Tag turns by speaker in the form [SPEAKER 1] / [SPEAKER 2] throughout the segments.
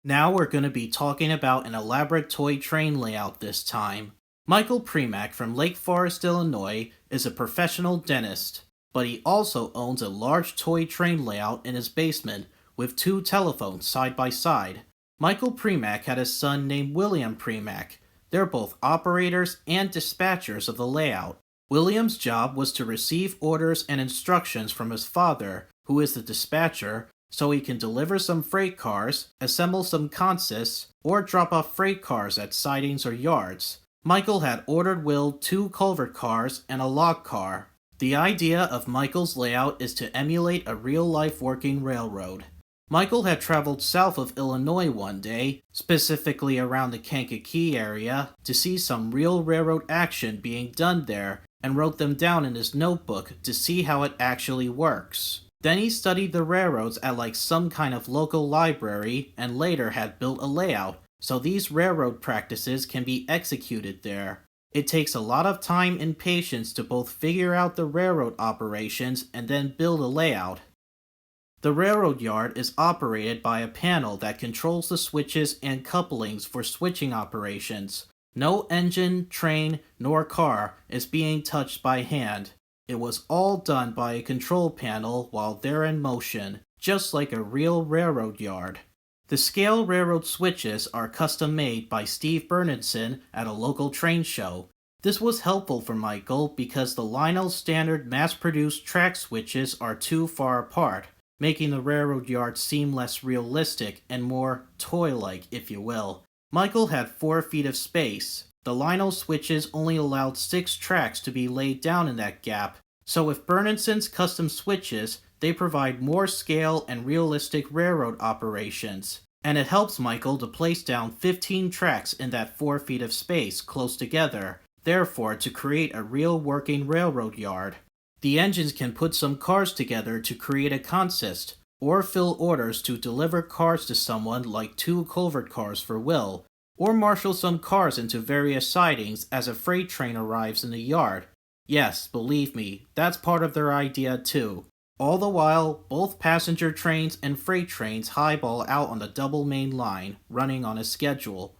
[SPEAKER 1] Now we're going to be talking about an elaborate toy train layout this time. Michael Primack from Lake Forest, Illinois is a professional dentist, but he also owns a large toy train layout in his basement with two telephones side by side. Michael Primack had a son named William Primack. They're both operators and dispatchers of the layout. William's job was to receive orders and instructions from his father, who is the dispatcher, so he can deliver some freight cars, assemble some consists, or drop off freight cars at sidings or yards. Michael had ordered Will 2 culvert cars and a log car. The idea of Michael's layout is to emulate a real-life working railroad. Michael had traveled south of Illinois one day, specifically around the Kankakee area, to see some real railroad action being done there, and wrote them down in his notebook to see how it actually works. Then he studied the railroads at like some kind of local library and later had built a layout, so these railroad practices can be executed there. It takes a lot of time and patience to both figure out the railroad operations and then build a layout. The railroad yard is operated by a panel that controls the switches and couplings for switching operations. No engine, train, nor car is being touched by hand. It was all done by a control panel while they're in motion, just like a real railroad yard. The scale railroad switches are custom made by Steve Bernardson at a local train show. This was helpful for Michael because the Lionel standard mass-produced track switches are too far apart, making the railroad yard seem less realistic and more toy-like, if you will. Michael had 4 feet of space. The Lionel switches only allowed 6 tracks to be laid down in that gap, so with Bernardson's custom switches, they provide more scale and realistic railroad operations. And it helps Michael to place down 15 tracks in that 4 feet of space close together, therefore to create a real working railroad yard. The engines can put some cars together to create a consist, or fill orders to deliver cars to someone like 2 culvert cars for Will, or marshal some cars into various sidings as a freight train arrives in the yard. Yes, believe me, that's part of their idea too. All the while, both passenger trains and freight trains highball out on the double main line, running on a schedule.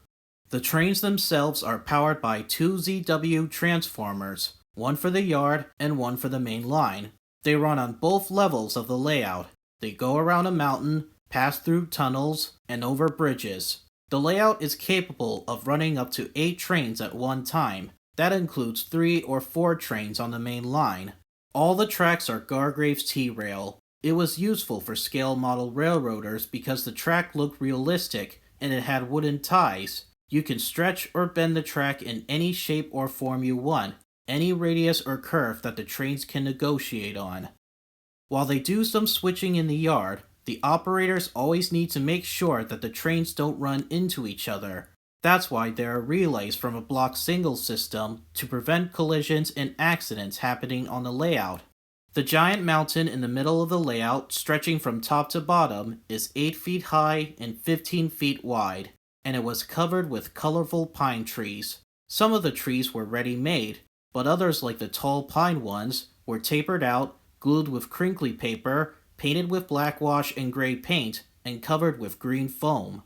[SPEAKER 1] The trains themselves are powered by 2 ZW transformers, one for the yard and one for the main line. They run on both levels of the layout. They go around a mountain, pass through tunnels, and over bridges. The layout is capable of running up to 8 trains at one time. That includes 3 or 4 trains on the main line. All the tracks are Gargrave's T-rail. It was useful for scale model railroaders because the track looked realistic and it had wooden ties. You can stretch or bend the track in any shape or form you want, any radius or curve that the trains can negotiate on. While they do some switching in the yard, the operators always need to make sure that the trains don't run into each other. That's why there are relays from a block signal system to prevent collisions and accidents happening on the layout. The giant mountain in the middle of the layout, stretching from top to bottom, is 8 feet high and 15 feet wide, and it was covered with colorful pine trees. Some of the trees were ready-made, but others, like the tall pine ones, were tapered out, glued with crinkly paper, painted with blackwash and gray paint, and covered with green foam.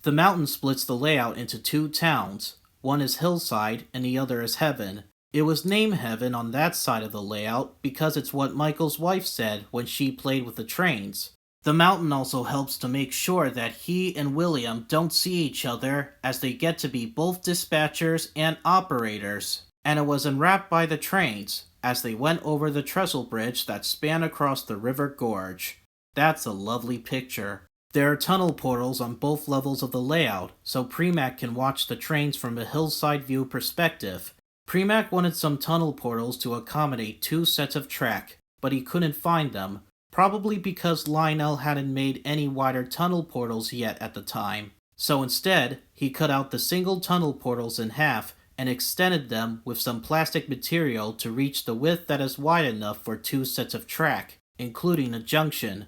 [SPEAKER 1] The mountain splits the layout into 2 towns. One is Hillside and the other is Heaven. It was named Heaven on that side of the layout because it's what Michael's wife said when she played with the trains. The mountain also helps to make sure that he and William don't see each other as they get to be both dispatchers and operators. And it was enwrapped by the trains as they went over the trestle bridge that span across the river gorge. That's a lovely picture. There are tunnel portals on both levels of the layout, so Primack can watch the trains from a hillside view perspective. Primack wanted some tunnel portals to accommodate 2 sets of track, but he couldn't find them, probably because Lionel hadn't made any wider tunnel portals yet at the time. So instead, he cut out the single tunnel portals in half and extended them with some plastic material to reach the width that is wide enough for 2 sets of track, including a junction.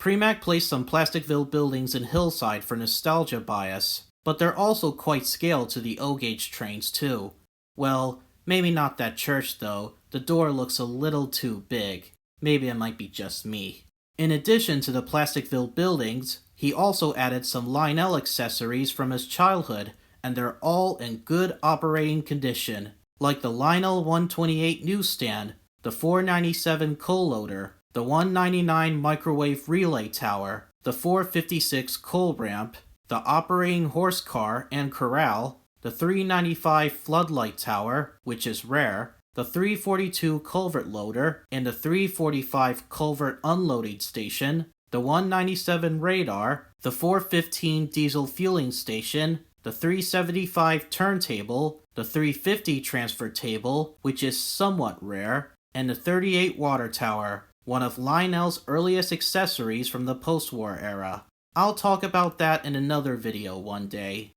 [SPEAKER 1] Primack placed some Plasticville buildings in Hillside for nostalgia bias, but they're also quite scaled to the O-gauge trains too. Well, maybe not that church though, the door looks a little too big. Maybe it might be just me. In addition to the Plasticville buildings, He also added some Lionel accessories from his childhood, and they're all in good operating condition, like the Lionel 128 newsstand, the 497 coal loader, the 199 microwave relay tower, the 456 coal ramp, the operating horse car and corral, the 395 floodlight tower, which is rare, the 342 culvert loader, and the 345 culvert unloading station, the 197 radar, the 415 diesel fueling station, the 375 turntable, the 350 transfer table, which is somewhat rare, and the 38 water tower, one of Lionel's earliest accessories from the post-war era. I'll talk about that in another video one day.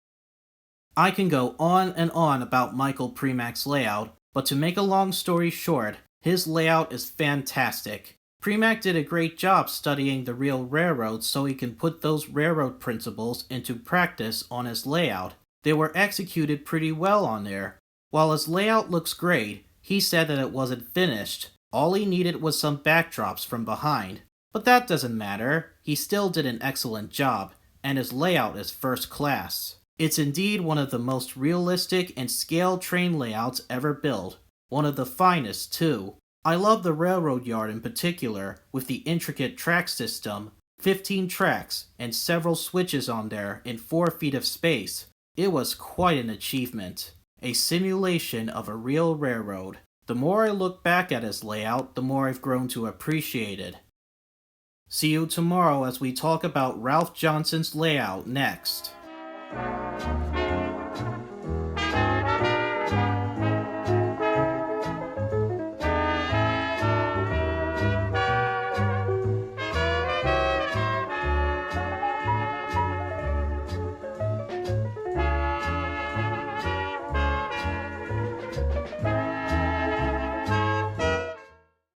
[SPEAKER 1] I can go on and on about Michael Primack's layout, but to make a long story short, his layout is fantastic. Primack did a great job studying the real railroads so he can put those railroad principles into practice on his layout. They were executed pretty well on there. While his layout looks great, he said that it wasn't finished. All he needed was some backdrops from behind. But that doesn't matter, he still did an excellent job, and his layout is first class. It's indeed one of the most realistic and scaled train layouts ever built. One of the finest, too. I love the railroad yard in particular, with the intricate track system, 15 tracks, and several switches on there in 4 feet of space. It was quite an achievement. A simulation of a real railroad. The more I look back at his layout, the more I've grown to appreciate it. See you tomorrow as we talk about Ralph Johnson's layout next.